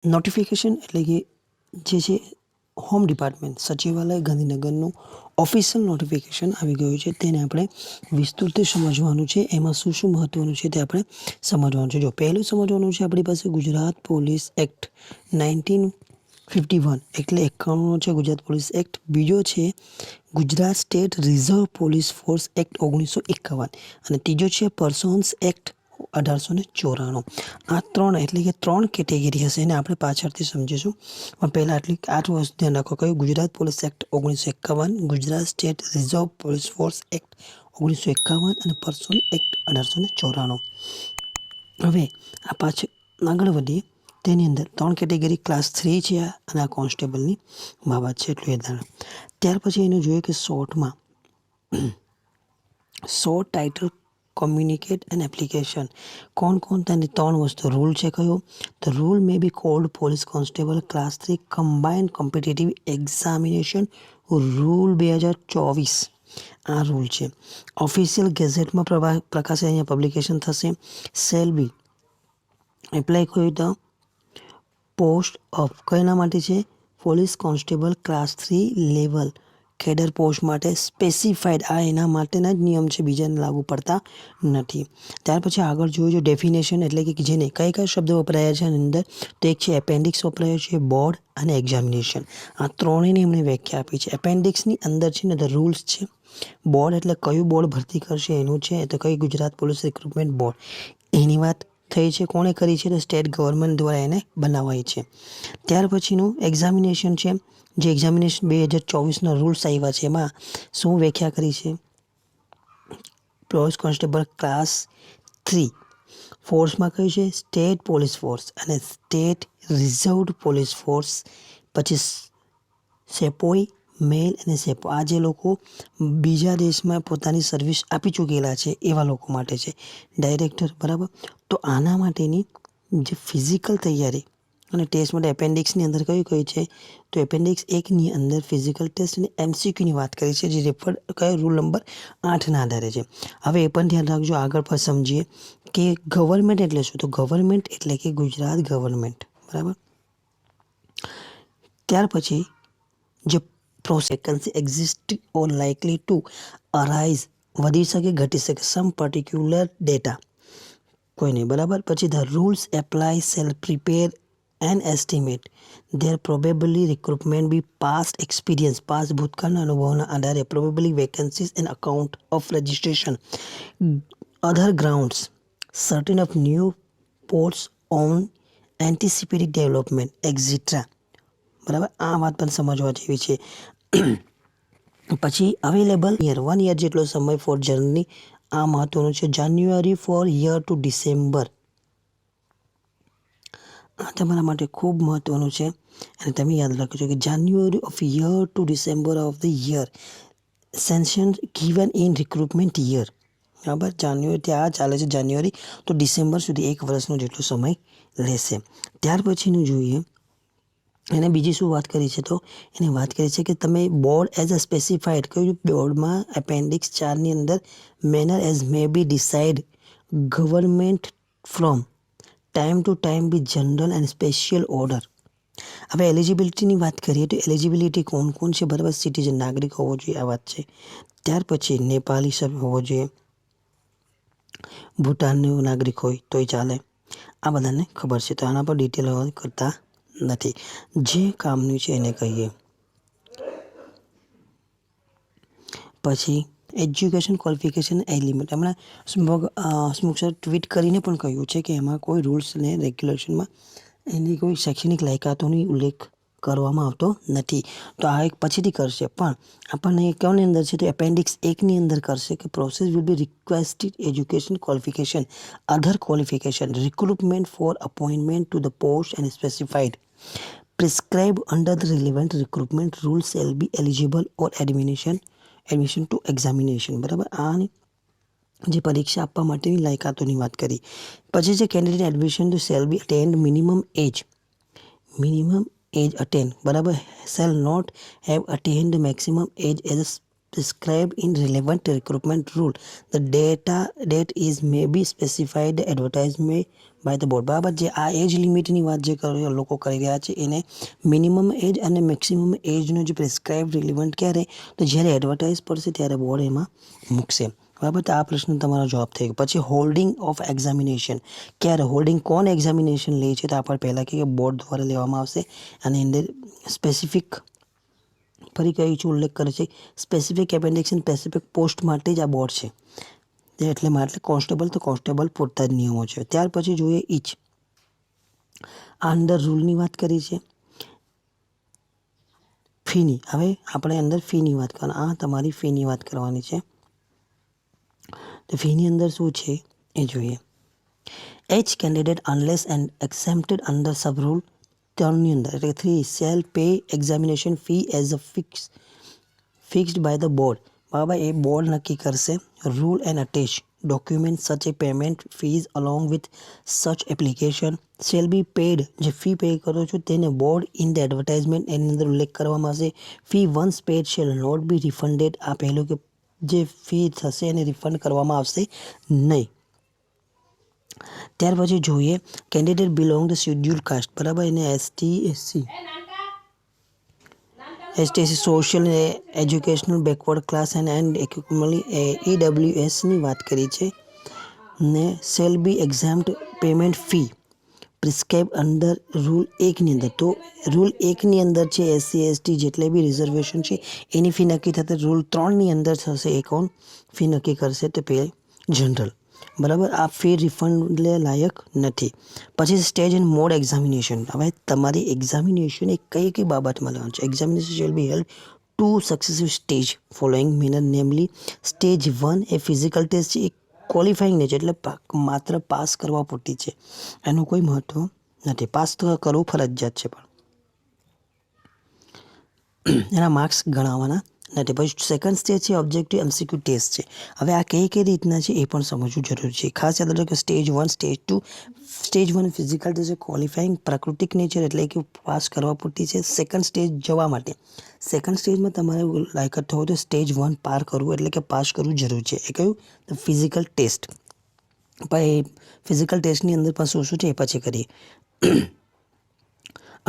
Notification એટલે કે જે છે હોમ ડિપાર્ટમેન્ટ સચિવાલય ગાંધીનગરનું ઓફિશિયલ નોટિફિકેશન આવી ગયું છે. તેને આપણે વિસ્તૃત સમજવાનું છે. એમાં શું શું મહત્ત્વનું છે તે આપણે સમજવાનું છે. જો પહેલું સમજવાનું છે આપણી પાસે ગુજરાત પોલીસ એક્ટ 1951 એટલે 91 છે ગુજરાત પોલીસ એક્ટ. બીજો છે Gujarat state reserve police force act 1951 અને ત્રીજો છે પર્સોન્સ એક્ટ 1894. આ ત્રણ એટલે કે ત્રણ કેટેગરી હશે એને આપણે પાછળથી સમજીશું. પણ પહેલાં આટલી 8 વસ્તુ ધ્યાન રાખો. કયું? Gujarat police act 1951, Gujarat state reserve police force act 1951 અને પર્સોન એક્ટ 1894. હવે આ પાછળ આગળ વધીએ. તેની અંદર ત્રણ કેટેગરી ક્લાસ 3 છે અને આ કોન્સ્ટેબલની બાબત છે એટલું એ ધારણ. ત્યાર પછી એને જોઈએ કે શોર્ટમાં short title communicate and application કોણ તેની ત્રણ વસ્તુ રૂલ છે. કયો? The rule may be called police constable class 3 combined competitive examination rule 2024. આ રૂલ છે. ઓફિશિયલ ગેઝેટમાં પ્રકાશિત અહીંયા પબ્લિકેશન થશે. સેલ બી એપ્લાય કર્યું તો પોસ્ટ ઓફ કયાના માટે છે? Police constable class 3 level cadre post માટે સ્પેસિફાઈડ. આ એના માટેના જ નિયમ છે, બીજાને લાગુ પડતા નથી. ત્યાર પછી આગળ જોઈએ ડેફિનેશન એટલે કે જેને કયા શબ્દો વપરાયા છે એની અંદર. તો એક છે એપેન્ડિક્સ વપરાયો છે, બોર્ડ અને એક્ઝામિનેશન. આ ત્રણેયની એમણે વ્યાખ્યા આપી છે. એપેન્ડિક્સની અંદર છે ને ધ રૂલ્સ છે. બોર્ડ એટલે કયું બોર્ડ ભરતી કરશે એનું છે. તો કઈ? Gujarat police recruitment board. એની વાત થઈ છે. કોણે કરી છે? તો સ્ટેટ ગવર્મેન્ટ દ્વારા એને બનાવાઈ છે. ત્યાર પછીનું એક્ઝામિનેશન છે. જે એક્ઝામિનેશન 2024ના રૂલ્સ આવ્યા છે એમાં શું વ્યાખ્યા કરી છે? પોલીસ કોન્સ્ટેબલ ક્લાસ 3 ફોર્સમાં કયું છે? સ્ટેટ પોલીસ ફોર્સ અને સ્ટેટ રિઝર્વડ પોલીસ ફોર્સ. પછી સેપોઈ મેલ અને સેપો આ જે લોકો બીજા દેશમાં પોતાની સર્વિસ આપી ચૂકેલા છે એવા લોકો માટે છે. ડાયરેક્ટર બરાબર. તો આના માટેની જે ફિઝિકલ તૈયારી અને ટેસ્ટ માટે એપેન્ડિક્સની અંદર કયું છે? તો એપેન્ડિક્સ 1ની અંદર ફિઝિકલ ટેસ્ટ અને MCQની વાત કરી છે, જે રેફર કયો રૂલ નંબર 8ના આધારે છે. હવે એ પણ ધ્યાન રાખજો. આગળ પર સમજીએ કે ગવર્મેન્ટ એટલે શું? તો ગવર્મેન્ટ એટલે કે ગુજરાત ગવર્મેન્ટ બરાબર. ત્યાર પછી જે વેકન્સી એક્ઝિસ્ટ ઓર લાઇકલી ટુ અરાઇઝ વધી શકે ઘટી શકે સમ પર્ટિક્યુલર ડેટા કોઈ નહીં બરાબર. પછી the rules apply shall prepare and estimate their probably recruitment be past experience past ભૂતકાળના અનુભવના આધારે probably vacancies and account of registration other grounds certain of new post on anticipated development etcetera બરાબર. આ વાત પણ સમજવા જેવી છે. પછી અવેલેબલ યર 1 યર જેટલો સમય ફોર જર્ની. આ મહત્વનું છે. જાન્યુઆરી ફોર યર ટુ ડિસેમ્બર. આ તમારા માટે ખૂબ મહત્વનું છે અને તમે યાદ રાખજો કે January of year to December of the year sanction given in recruitment year બરાબર. જાન્યુઆરીથી આ ચાલે છે જાન્યુઆરી તો ડિસેમ્બર સુધી 1 વર્ષનો જેટલો સમય લેશે. ત્યાર પછીનું જોઈએ એને બીજી શું વાત કરી છે? તો એને વાત કરી છે કે તમે બોર્ડ એઝ અ સ્પેસિફાઈડ કયું? બોર્ડમાં એપેન્ડિક્સ 4ની અંદર manner as may be decide government from time to time be general and special order. હવે એલિજિબિલિટીની વાત કરીએ તો એલિજિબિલિટી કોણ છે? બરાબર. સિટીઝન નાગરિક હોવો જોઈએ આ વાત છે. ત્યાર પછી નેપાળી સભ્ય હોવો જોઈએ, ભૂટાનનો નાગરિક હોય તોય ચાલે. આ બધાને ખબર છે તો આના પર ડિટેલ કરતા નથી. જે કામનું છે એને કહીએ. પછી એજ્યુકેશન ક્વોલિફિકેશન એલિમેન્ટ હમણાં સ્મુખ સર ટ્વીટ કરીને પણ કહ્યું છે કે એમાં કોઈ રૂલ્સ અને રેગ્યુલેશનમાં એની કોઈ શૈક્ષણિક લાયકાતોની ઉલ્લેખ કરવામાં આવતો નથી. તો આ એક પછીથી કરશે પણ આપણને કયોની અંદર છે તો એપેન્ડિક્સ 1ની અંદર કરશે કે process will be requested education qualification other qualification recruitment for appointment to the post and specified prescribed under the relevant recruitment rules shall be eligible or admission to examination બરાબર. આની જે પરીક્ષા આપવા માટેની લાયકાતોની વાત કરી. પછી જે candidate admission to shall be attend minimum age attend બરાબર shall not have attend maximum age as prescribed in relevant recruitment rule. The date is may be specified advertisement by the board. બરાબર, જે આ એજ લિમિટની વાત જે લોકો કરી રહ્યા છે એને મિનિમમ એજ અને મેક્સિમમ એજનો જે પ્રિસ્ક્રાઇબ રિલિવન્ટ ક્યારે, તો જ્યારે એડવર્ટાઇઝ પડશે ત્યારે બોર્ડ એમાં મૂકશે. બરાબર, તો આ પ્રશ્ન તમારો જવાબ થઈ ગયો. પછી હોલ્ડિંગ ઓફ એક્ઝામિનેશન, ક્યારે હોલ્ડિંગ કોણ એક્ઝામિનેશન લે છે, તો આપણે પહેલાં કહીએ બોર્ડ દ્વારા લેવામાં આવશે. અને અંદર સ્પેસિફિક ફરી કહ્યું છું, ઉલ્લેખ કરે છે સ્પેસિફિક એપેન્ડિક્સ અને સ્પેસિફિક પોસ્ટ માટે જ આ બોર્ડ છે. એટલે માટે કોન્સ્ટેબલ તો કોન્સ્ટેબલ પૂરતા જ નિયમો છે. ત્યાર પછી જોઈએ ઈચ. આ અંદર રૂલની વાત કરી છે, ફીની. હવે આપણે અંદર ફીની વાત કરવાની, આ તમારી ફીની વાત કરવાની છે. તો ફીની અંદર શું છે એ જોઈએ. Each candidate unless and exempted under sub rule 3ની અંદર એટલે 3 shall pay examination fee as a fixed by the board. બરાબર, એ બોર્ડ નક્કી કરશે. Rule and attach document such a payment fees along with such application shall be paid. જે fee pay કરો છો તેને બોર્ડ ઇન ધ એડવર્ટાઇઝમેન્ટ એની અંદર ઉલ્લેખ કરવામાં આવશે. Fee once paid shall not be refunded. આ પહેલું કે જે ફી થશે એને રિફંડ કરવામાં આવશે નહીં. ત્યાર પછી જોઈએ candidate belong the scheduled caste. બરાબર, એને ST social educational backward class and EWSની વાત કરી છે. ને shall be exempt payment fee prescribe under rule 1ની અંદર. તો રૂલ 1ની અંદર છે SC ST જેટલે બી રિઝર્વેશન છે એની ફી નક્કી થશે. રૂલ 3ની અંદર થશે એ કોણ ફી નક્કી કરશે, તો પે જનરલ. બરાબર, આ ફી રિફંડ લાયક નથી. પછી સ્ટેજ એન્ડ મોડ એક્ઝામિનેશન. હવે તમારી એક્ઝામિનેશન એ કઈ કઈ બાબતમાં લેવાનું છે. Examination shall be held 2 successive stage following manner, namely stage 1 a physical test છે, એ ક્વોલિફાઈંગ છે એટલે માત્ર પાસ કરવા પૂરતી છે, એનું કોઈ મહત્વ નથી. પાસ તો કરવું ફરજિયાત છે પણ એના માર્ક્સ ગણાવવાના નથી. પછી સેકન્ડ સ્ટેજ છે ઓબ્જેક્ટિવ MCQ ટેસ્ટ છે. હવે આ કઈ કઈ રીતના છે એ પણ સમજવું જરૂરી છે. ખાસ યાદ રાખો stage 1 stage 2. Stage 1 physical test છે ક્વોલિફાઈંગ પ્રાકૃતિક નેચર એટલે કે પાસ કરવા પૂરતી છે. સેકન્ડ સ્ટેજ જવા માટે, સેકન્ડ સ્ટેજમાં તમારે લાયકાત થવો તો સ્ટેજ 1 પાર કરવું એટલે કે પાસ કરવું જરૂર છે. એ કયું, તો ફિઝિકલ ટેસ્ટ. પણ ફિઝિકલ ટેસ્ટની અંદર પણ શું શું છે એ પછી કરીએ.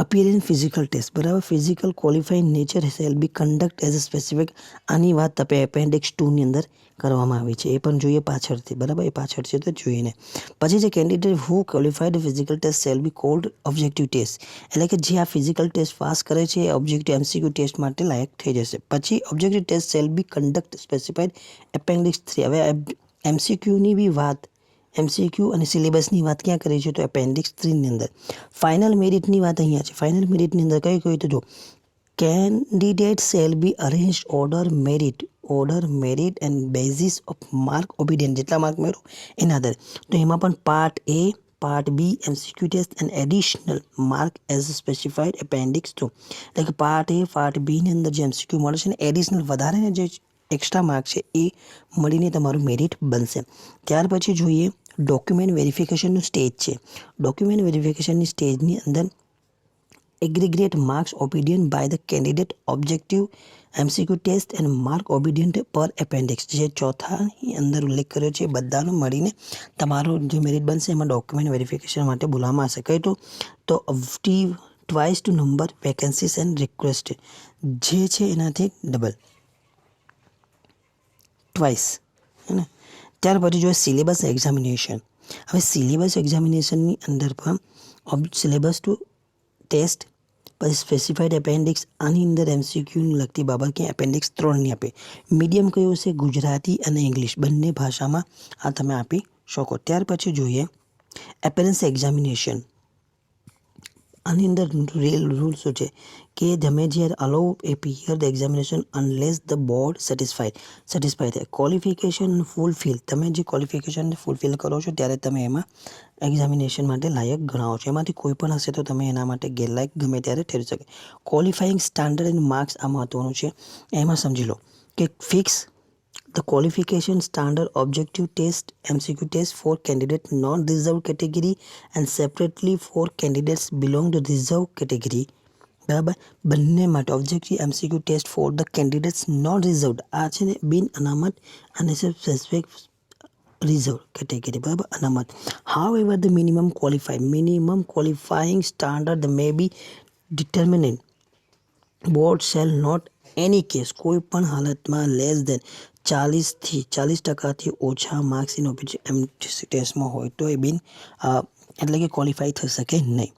Appearance physical test. બરાબર, physical qualifying nature shall be conduct as a specific. આની વાત તમે એપેન્ડિક્સ 2ની અંદર કરવામાં આવી છે, એ પણ જોઈએ પાછળથી. બરાબર, એ પાછળ છે તો જોઈએ ને. પછી જે candidate who qualified physical test shall be called objective test. એટલે કે જે આ ફિઝિકલ ટેસ્ટ પાસ કરે છે એ ઓબ્જેક્ટિવ MCQ ટેસ્ટ માટે લાયક થઈ જશે. પછી objective test shall be conduct specified appendix 3. હવે MCQની બી વાત, MCQ અને સિલેબસની વાત ક્યાં કરી છે, તો એપેન્ડિક્સ 3ની અંદર. ફાઇનલ મેરિટની વાત અહીંયા છે. ફાઇનલ મેરિટની અંદર કઈ કઈ, તો જો candidate shall be arrange order merit and basis of mark obedient. જેટલા માર્ક મેળવો એના આધારે. તો એમાં પણ part A, part B MCQ test and additional mark as specified appendix 2. એટલે કે પાર્ટ A, પાર્ટ Bની અંદર જે MCQ મળશે ને એડિશનલ વધારે જે એક્સ્ટ્રા માર્ક છે એ મળીને તમારું મેરિટ બનશે. ત્યાર પછી જોઈએ ડોક્યુમેન્ટ વેરિફિકેશનનું સ્ટેજ છે. ડોક્યુમેન્ટ વેરિફિકેશનની સ્ટેજની અંદર aggregate marks obedient by the candidate, objective MCQ test and mark obedient પર એપેન્ડિક્સ. જે ચોથાની અંદર ઉલ્લેખ કર્યો છે બધાનો મળીને તમારો જે મેરિટ બનશે એમાં ડોક્યુમેન્ટ વેરિફિકેશન માટે બોલાવવામાં આવશે. કઈ તો twice to number vacancies and request જે છે એનાથી ડબલ, ટ્વાઇસ, હે ને. ત્યાર પછી જોઈએ સિલેબસ એક્ઝામિનેશન. હવે સિલેબસ એક્ઝામિનેશનની અંદર પણ સિલેબસ ટુ ટેસ્ટ, પછી સ્પેસિફાઈડ એપેન્ડિક્સ. આની અંદર MCQની લગતી બાબત કે એપેન્ડિક્સ 3ની આપે. મીડિયમ કયું છે, ગુજરાતી અને ઇંગ્લિશ બંને ભાષામાં આ તમે આપી શકો. ત્યાર પછી જોઈએ એપેરન્સ એક્ઝામિનેશન. આની અંદર રૂલ શું છે કે તમે જ્યારે allow appear the examination unless the board satisfy થાય. ક્વોલિફિકેશન ફૂલફિલ, તમે જે ક્વોલિફિકેશન ફૂલફિલ કરો છો ત્યારે તમે એમાં એક્ઝામિનેશન માટે લાયક ગણાવો છો. એમાંથી કોઈ પણ હશે તો તમે એના માટે ગેરલાયક ગમે ત્યારે ઠરી શકે. ક્વોલિફાઈંગ સ્ટાન્ડર્ડ એન્ડ માર્ક્સ આ મહત્વનું છે. એમાં સમજી લો કે fix the qualification standard objective test MCQ test for candidate non reserve category and separately for candidates belong to reserve category. બરાબર. બંને માટે objective MCQ test for the candidates not reserved, આ છે ને બિન અનામત અને સ્પેસિફિક રિઝર્વ કેટેગરી, બરાબર, અનામત. However the minimum qualifying standard may be determined. Board shall not any case, કોઈ પણ હાલતમાં લેસ દેન 40% ઓછા માર્ક્સ ઇન એમસીક્યુ ટેસ્ટમાં હોય તો એ બિન એટલે કે ક્વોલિફાય થઈ શકે નહીં.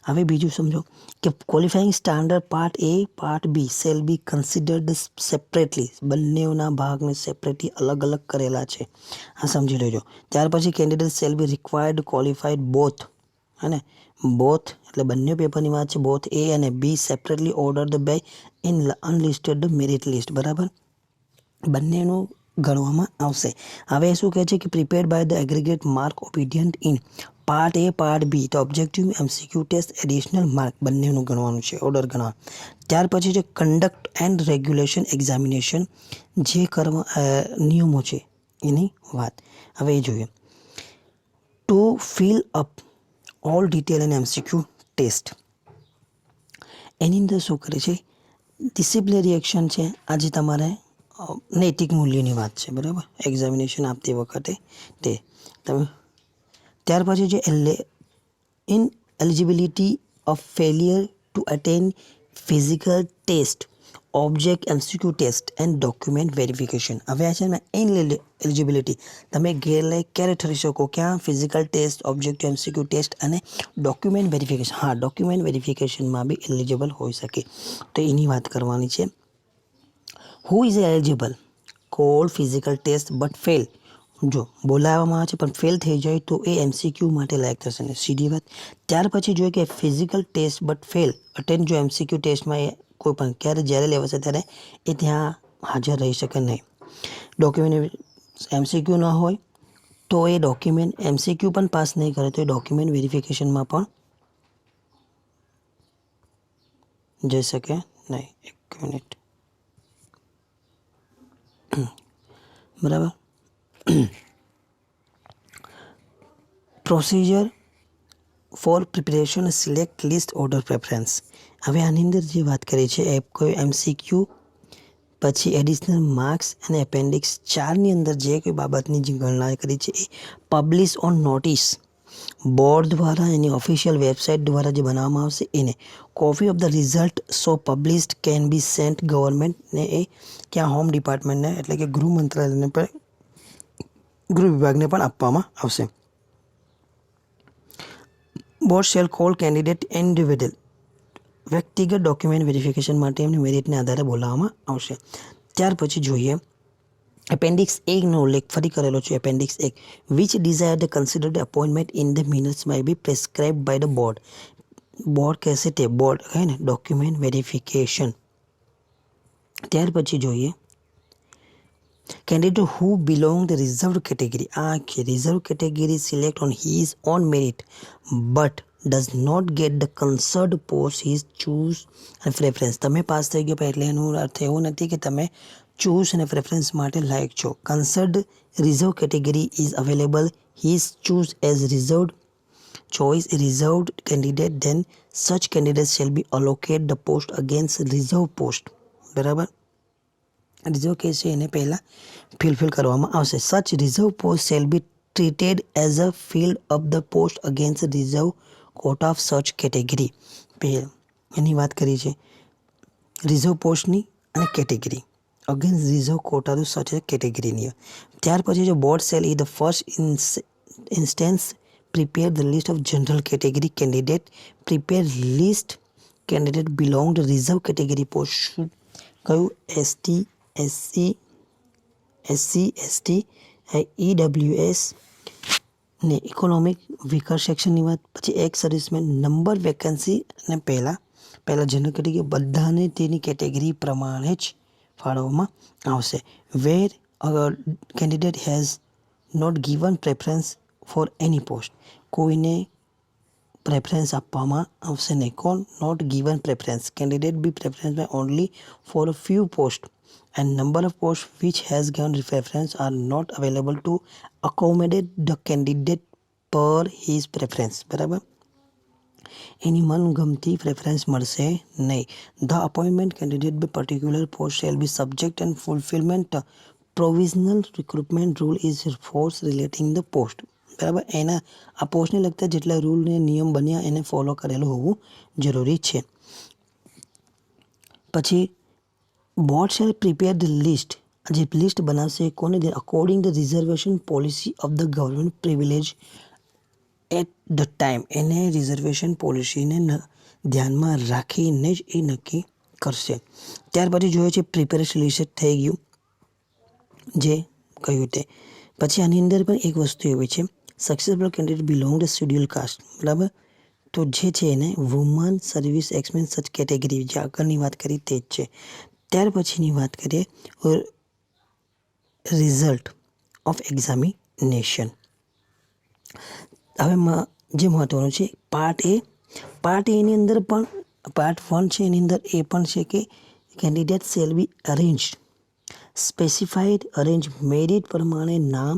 હવે બીજું સમજો કે qualifying standard part A part B shall be considered separately, બંનેના ભાગને સેપરેટલી અલગ અલગ કરેલા છે, આ સમજી લેજો. ત્યાર પછી candidate shall be required qualified both, અને બોથ એટલે બંને પેપરની વાત છે, બોથ એ અને B separately ordered by in unlisted merit list, બરાબર, બંનેનું ગણવામાં આવશે. હવે શું કહે છે કે prepared by the aggregate mark obtained in part A part B, તો objective MCQ test additional mark બંનેનું ગણવાનું છે, ઓર્ડર ગણવાનું. ત્યાર પછી છે કન્ડક્ટ એન્ડ રેગ્યુલેશન એક્ઝામિનેશન, જે નિયમો છે એની વાત હવે એ જોઈએ. To fill up all detail and MCQ test, એની અંદર શું કરે છે, ડિસિપ્લિનરી એક્શન છે, આજે તમારે નૈતિક મૂલ્યની વાત છે, બરાબર, એક્ઝામિનેશન આપતી વખતે તે તમે. ત્યાર પછી છે in eligibility of failure to attend physical test, object MCQ test and document verification. હવે આ છે ને ઇન એલિજિબિલિટી, તમે ગેરલાયક ક્યારે ઠરી શકો, ક્યાં, physical test, object MCQ test અને ડોક્યુમેન્ટ વેરિફિકેશન. હા, ડોક્યુમેન્ટ વેરિફિકેશનમાં બી એલિજિબલ હોઈ શકે, તો એની વાત કરવાની છે. Who is eligible call physical test but fail, જો બોલાવવામાં આવે છે પણ ફેલ થઈ જાય તો એ MCQ માટે લાયક થશે ને, સીધી વાત. ત્યાર પછી જોઈએ કે physical test but fail attend, જો MCQ ટેસ્ટમાં એ કોઈ પણ જ્યારે લેવાશે ત્યારે એ ત્યાં હાજર રહી શકે નહીં. ડોક્યુમેન્ટ MCQ ન હોય તો એ ડોક્યુમેન્ટ MCQ પણ પાસ નહીં કરે તો એ ડોક્યુમેન્ટ વેરિફિકેશનમાં પણ જઈ શકે નહીં. એક મિનિટ, બરાબર. Procedure for preparation select list order preference. હવે આની અંદર જે વાત કરી છે એ કોઈ MCQ પછી એડિશનલ માર્ક્સ અને એપેન્ડિક્સ 4ની અંદર જે કોઈ બાબતની જે ગણના કરી છે એ પબ્લિશ ઓન નોટિસ, બોર્ડ દ્વારા એની ઓફિશિયલ વેબસાઇટ દ્વારા જે બનાવવામાં આવશે એને. Copy of the result so published can be sent ગવર્મેન્ટને, એ ક્યાં હોમ ડિપાર્ટમેન્ટને એટલે કે ગૃહ મંત્રાલયને પણ, ગૃહ વિભાગને પણ આપવામાં આવશે. Board shall call candidate individual, વ્યક્તિગત ડોક્યુમેન્ટ વેરિફિકેશન માટે એમને મેરિટને આધારે બોલાવવામાં આવશે. ત્યાર પછી જોઈએ એપેન્ડિક્સ 1નો ઉલ્લેખ ફરી કરેલો છે. Appendix 1 which desire the considered appointment in the minutes by be prescribe by the board. Board કહેશે તે બોર્ડ કહે ને ડોક્યુમેન્ટ વેરિફિકેશન. ત્યાર પછી જોઈએ candidate who belong the reserved category, reserved category select on his own merit but does not get the concerned post his choose and preference. તમે pass થઈ ગયો એટલે એનો અર્થ એવો નથી કે તમે ચૂઝ અને પ્રેફરન્સ માટે લાયક છો. કન્સર્ન્ડ reserve category is available, his choose as reserved choice a reserved candidate, then such candidate shall be allocate the post against reserve post, બરાબર. રિઝર્વ કેસ છે એને પહેલાં ફિલફિલ કરવામાં આવશે. Such reserve post shall be treated as a filled of the post against reserve quota of such category. એની વાત કરી છે રિઝર્વ પોસ્ટની અને category against reserve quota of such કેટેગરીની. ત્યાર પછી જો board shall in the first instance prepare the list of general category candidate, prepare list candidate belong to reserve category post. કયું? SC ST EWS ને economic weaker સેક્શનની વાત. પછી એક servicemen number vacancy અને પહેલાં જનરલ કેટેગરી બધાને તેની category પ્રમાણે જ ફાળવવામાં આવશે. Where candidate has not given preference for any post, કોઈને પ્રેફરન્સ આપવામાં આવશે નહીં. કોણ? Not given preference, candidate be preference by only for a few post and number of posts which has given preference are not available to accommodate the candidate per his preference, બરાબર. એની મનગમતી preference મળશે નહીં. The appointment candidate by particular post shall be subject and fulfilment provisional recruitment rule is force relating the post. બરાબર, એના આ પોસ્ટને લગતા જેટલા rule ને નિયમ બન્યા એને ફોલો કરેલું હોવું જરૂરી છે. પછી board shall prepare the list. જે લિસ્ટ બનાવશે કોને according the reservation policy of the government privilege at the time. એને રિઝર્વેશન પોલિસીને ધ્યાનમાં રાખીને જ એ નક્કી કરશે. ત્યાર પછી જોઈએ છે પ્રિપેરેશન લિસ્ટ થઈ ગયું જે કહ્યું તે. પછી આની અંદર પણ એક વસ્તુ એવી છે successful candidate belong the scheduled caste. બરાબર, તો જે છે એને વુમન સર્વિસ એક્સમેન સચ કેટેગરી જે આગળની વાત કરી તે જ છે. ત્યાર પછીની વાત કરીએ રિઝલ્ટ ઓફ એક્ઝામિનેશન. હવે જે મહત્વનું છે પાર્ટ એની અંદર પણ પાર્ટ 1 છે એની અંદર એ પણ છે કે candidate shall be arrange specified arrange merit પ્રમાણે નામ,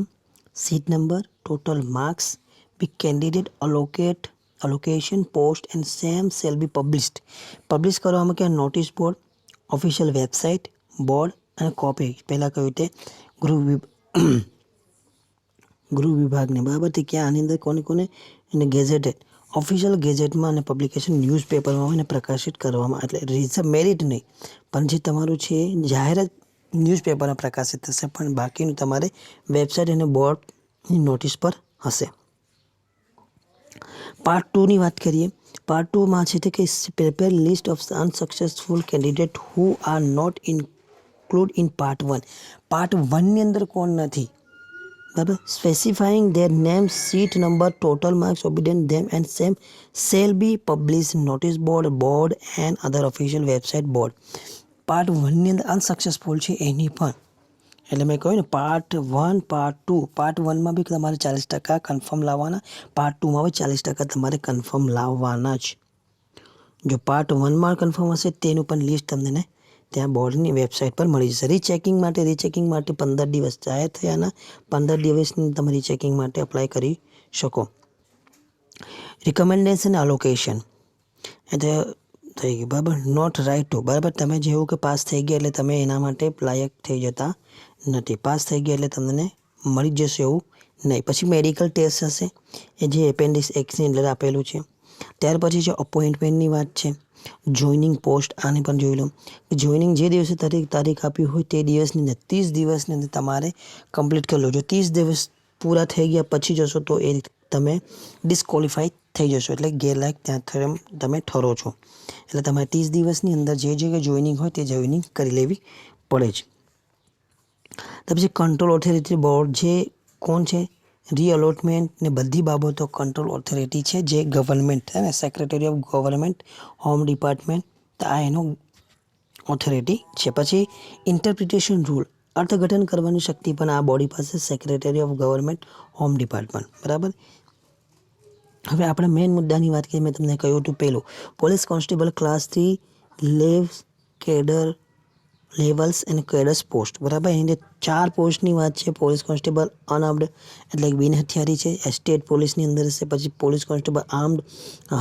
seat number, total marks be candidate allocation post and same shall be publish કરવામાં કે notice board, official website, board અને કોપી. પહેલાં કહ્યું તે ગૃહ વિભાગને. બરાબર, તે ક્યાં આની અંદર કોને એને ગેઝેટેડ ઓફિશિયલ ગેઝેટમાં અને પબ્લિકેશન ન્યૂઝપેપરમાં એને પ્રકાશિત કરવામાં, એટલે મેરિટ નહીં પણ જે તમારું છે જાહેરાત ન્યૂઝપેપરમાં પ્રકાશિત થશે પણ બાકીનું તમારે વેબસાઇટ અને બોર્ડની નોટિસ પર હશે. પાર્ટ 2ની વાત કરીએ. પાર્ટ 2માં છે તે કે prepare list of unsuccessful candidate who are not include in part 1. Part 1ની અંદર કોણ નથી, બરાબર, specifying their name, seat number, total marks, obtained them and same shall be publish notice board and other official website board. Part 1ની અંદર unsuccessful છે એની પણ, એટલે મેં કહ્યું ને પાર્ટ 1 પાર્ટ 2. પાર્ટ 1માં બી તમારે 40% કન્ફર્મ લાવવાના, પાર્ટ 2માં બી 40% તમારે કન્ફર્મ લાવવાના જ. જો પાર્ટ 1માં કન્ફર્મ હશે તેનું પણ લિસ્ટ તમને ત્યાં બોર્ડની વેબસાઇટ પર મળી જશે. રીચેકિંગ માટે 15 દિવસ જાહેર થયાના 15 દિવસની તમે રીચેકિંગ માટે અપ્લાય કરી શકો. રિકમેન્ડેશન અલોકેશન એટલે થઈ ગયું, બરાબર. નોટ રાઇટ ટુ, બરાબર, તમે જેવું કે પાસ થઈ ગયા એટલે તમે એના માટે લાયક થઈ જતા નથી. પાસ થઈ ગયા એટલે તમને મળી જશે એવું નહીં. પછી મેડિકલ ટેસ્ટ હશે એ જે એપેન્ડિક્સ એક્સની અંદર આપેલું છે. ત્યાર પછી છે અપોઇન્ટમેન્ટની વાત છે. જોઈનિંગ પોસ્ટ, આને પણ જોઈ લો. જોઈનિંગ જે દિવસે તારીખ આપી હોય તે દિવસની અંદર 30 દિવસની અંદર તમારે કમ્પ્લીટ કરી લો. જો 30 દિવસ પૂરા થઈ ગયા પછી જશો તો એ તમે ડિસ્કોલિફાઈ થઈ જશો, એટલે ગેરલાયક ત્યાં તમે ઠરો છો. એટલે તમારે 30 દિવસની અંદર જે જગ્યાએ જોઈનિંગ હોય તે જોઈનિંગ કરી લેવી પડે છે. તો પછી કંટ્રોલ ઓથોરિટી બોર્ડ જે કોણ છે, રીઅલોટમેન્ટ ને બધી બાબતો કંટ્રોલ ઓથોરિટી છે જે ગવર્મેન્ટ છે ને, secretary of government, home department, આ એનો ઓથોરિટી છે. પછી ઇન્ટરપ્રિટેશન રૂલ, અર્થઘટન કરવાની શક્તિ પણ આ બોડી પાસે, secretary of government, home department. બરાબર, હવે આપણે મેઇન મુદ્દાની વાત કરીએ. મેં તમને કહ્યું હતું પેલું police constable class 3 levels and કેડર્સ post. બરાબર, એની અંદર 4 પોસ્ટની વાત છે. પોલીસ કોન્સ્ટેબલ અનઆર્મ્ડ એટલે બિન હથિયારી છે, સ્ટેટ પોલીસની અંદર હશે. પછી પોલીસ કોન્સ્ટેબલ આર્મ્ડ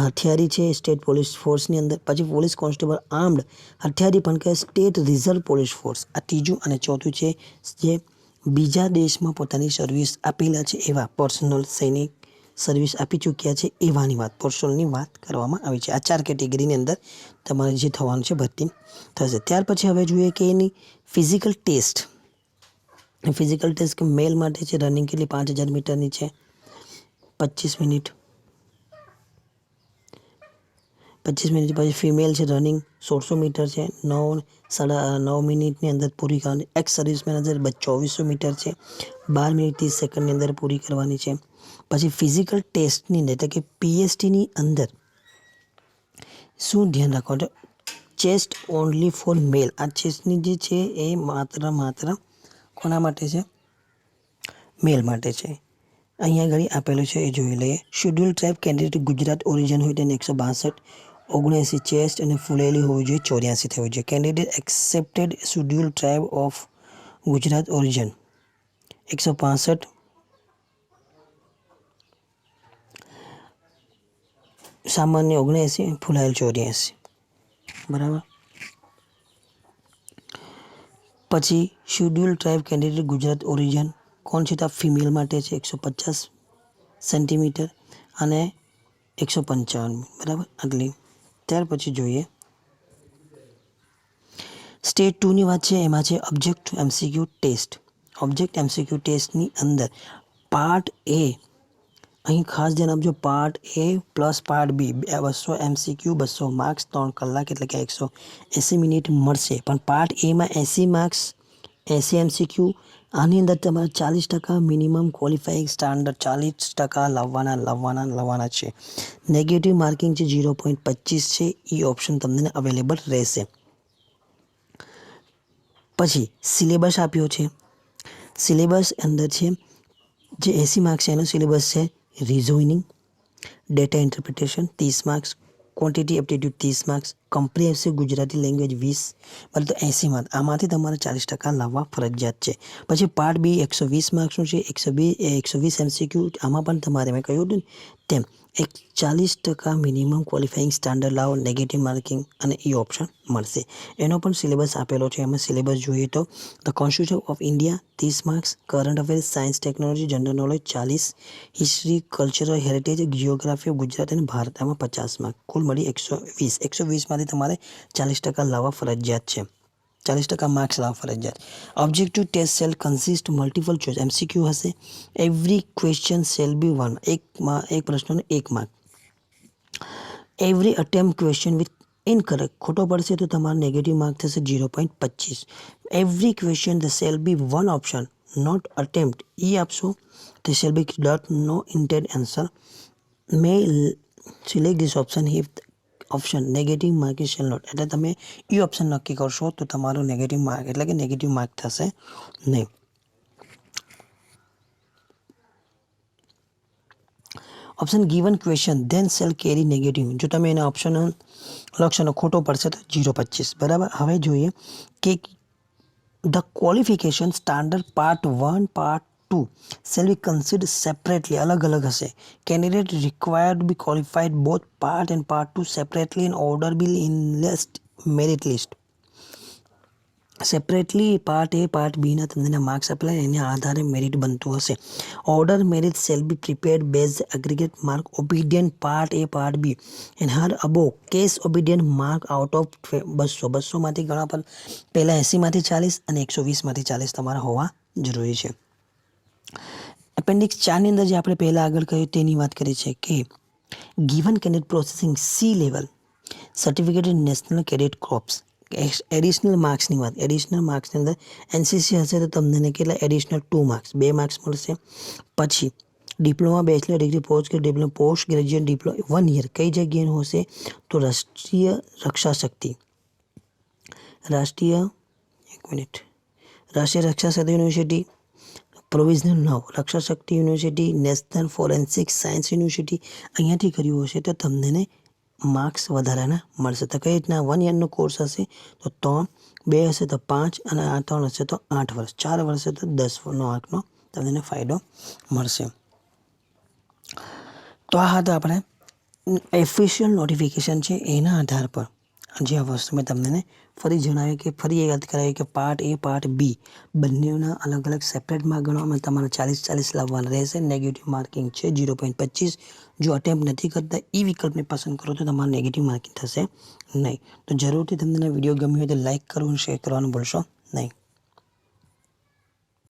હથિયારી છે સ્ટેટ પોલીસ ફોર્સની અંદર. પછી પોલીસ કોન્સ્ટેબલ આર્મ્ડ હથિયારી પણ કે સ્ટેટ રિઝર્વ પોલીસ ફોર્સ. આ ત્રીજું અને ચોથું છે જે બીજા દેશમાં પોતાની સર્વિસ આપેલા છે એવા પર્સનલ સૈનિક સર્વિસ આપી ચૂક્યા છે એવાની વાત, પર્સનલની વાત કરવામાં આવી છે. આ 4 કેટેગરીની અંદર તમારે જે થવાનું છે ભરતી થશે. ત્યાર પછી હવે જોઈએ કે એની ફિઝિકલ ટેસ્ટ કે મેલ માટે છે રનિંગ કેટલી 5000 મીટરની છે 25 મિનિટ. પછી ફિમેલ છે રનિંગ 1600 મીટર છે 9 મિનિટની અંદર પૂરી કરવાની. એક્સ સર્વિસમેન અંદર 2400 મીટર છે 12 મિનિટ 30 સેકન્ડની અંદર પૂરી કરવાની છે. પછી ફિઝિકલ ટેસ્ટની અંદર એટલે કે પીએસટીની અંદર શું ધ્યાન રાખવાનું, ચેસ્ટ ઓનલી ફોર મેલ. આ ચેસ્ટની જે છે એ માત્ર કોના માટે છે, મેલ માટે છે. અહીંયા આગળ આપેલું છે એ જોઈ લઈએ. Schedule tribe candidate Gujarat origin હોય તેને 162, 79 ચેસ્ટ અને ફૂલેલી હોવી જોઈએ 84 થવી જોઈએ. Candidate accepted schedule tribe of Gujarat origin 165, સામાન્ય 79, ફુલાયેલ 84, બરાબર. પછી schedule tribe candidate Gujarat origin કોણ છે? તો ફિમેલ માટે છે 150 સેન્ટીમીટર અને 155, બરાબર. આગલી ત્યાર પછી જોઈએ સ્ટેટ 2ની વાત છે. એમાં છે object MCQ test. Object MCQ ટેસ્ટની અંદર પાર્ટ એ, અહીં ખાસ ધ્યાન આપજો, part A plus part B 200 MCQ 200 marks 3 કલાક એટલે કે 180 મિનિટ મળશે. પણ પાર્ટ એમાં 80 માર્ક્સ 80 એમસીક્યુ. આની અંદર તમારે 40% મિનિમમ ક્વોલિફાઈંગ સ્ટાન્ડર્ડ 40% લાવવાના છે. નેગેટિવ માર્કિંગ છે 0.25 છે. એ ઓપ્શન તમને અવેલેબલ રહેશે. પછી સિલેબસ આપ્યો છે. સિલેબસ અંદર છે જે 80 માર્ક્સ છે એનો સિલેબસ છે reasoning, data interpretation 30 marks, quantity aptitude 30 marks, comprehensive Gujarati language 20, બરાબર. તો 80 માર્ક્સ આમાંથી તમારે 40% લાવવા ફરજિયાત છે. પછી પાર્ટ બી 120 માર્ક્સનું છે. 120 એમસીક્યુ. આમાં પણ તમારે મેં કહ્યું હતું ને તેમ 40% મિનિમમ ક્વોલિફાઈંગ સ્ટાન્ડર્ડ લાવો, નેગેટિવ માર્કિંગ અને એ ઓપ્શન મળશે. એનો પણ સિલેબસ આપેલો છે. એમાં સિલેબસ જોઈએ તો the constitution of India 30 marks, current affairs, science technology, general knowledge 40, history, cultural heritage, geography of Gujarat અને ભારત એમાં 50 માર્ક્સ, કુલ મળી 120. 120માંથી તમારે 40% લાવવા ફરજિયાત છે. 40% માર્ક્સ લાવવા ફરજિયાત. Objective test shall consist multiple choice MCQ હશે. એવરી ક્વેશ્ચન સેલ બી 1, એક પ્રશ્નનો 1 mark. Every attempt question with incorrect, ખોટો પડશે તો તમારો નેગેટિવ માર્ક થશે 0.25. Every question the shall be 1 option not attempt, એ આપશો તો shall be dot no intend answer may select this option if option negative mark is shall not. એટલે તમે એ ઓપ્શન નક્કી કરશો તો તમારો નેગેટિવ માર્ક એટલે કે નેગેટિવ માર્ક થશે નહીં. Option given question then shall carry negative. જો તમે એના ઓપ્શન લક્ષણો ખોટો પડશે તો 0.25, બરાબર. હવે જોઈએ કે the qualification standard part 1 part 2 shall be considered separately, અલગ અલગ હશે. Candidate required to be qualified both part and part 2 separately in order be in list merit list. Separately part A part બીના તમને માર્ક્સ આપેલા એના આધારે merit બનતું હશે. Order merit shall be prepared base aggregate mark obtained part A part B and her above case obtained mark out of 200. 200માંથી ઘણા પણ પહેલાં 80માંથી 40 અને 120માંથી 40 તમારા હોવા જરૂરી છે. એપેન્ડિક્સ 4ની અંદર જે આપણે પહેલાં આગળ કહ્યું તેની વાત કરી છે કે given candidate processing C level certificated national cadet corps. Additional માર્ક્સની વાત, એડિશનલ માર્ક્સની અંદર એનસીસી હશે તો તમને કેટલા એડિશનલ 2 માર્ક્સ 2 માર્ક્સ મળશે. પછી diploma, bachelor degree, post graduate diploma 1 year કઈ જગ્યાએનું હશે તો Rashtriya Raksha Shakti university, provisional 9 Raksha Shakti university, national forensic science university અહીંયાથી કર્યું હશે તો તમને માર્ક્સ વધારાના મળશે. તો કઈ રીતના 1 યરનો કોર્સ હશે તો 3, 2 હશે તો 5 અને 3 હશે તો 8 વર્ષ, 4 વર્ષ હશે તો 10 માર્કનો તમને ફાયદો મળશે. તો આ હતા આપણે ઓફિશિયલ નોટિફિકેશન છે એના આધાર પર જે આ વસ્તુ મેં તમને ફરી જણાવ્યું કે ફરી યાદ કરાવ્યું કે પાર્ટ એ પાર્ટ બી બંનેના અલગ અલગ સેપરેટ માર્ક ગણવામાં તમારે 40 લાવવાના રહેશે. નેગેટિવ માર્કિંગ છે 0.25. જો અટેમ્પ્ટ નથી કરતા એ વિકલ્પને પસંદ કરો તો તમારે નેગેટિવ માર્કિંગ થશે નહીં. તો જરૂરથી તમને વિડીયો ગમ્યો હોય તો લાઇક કરવાનું, શેર કરવાનું ભૂલશો નહીં.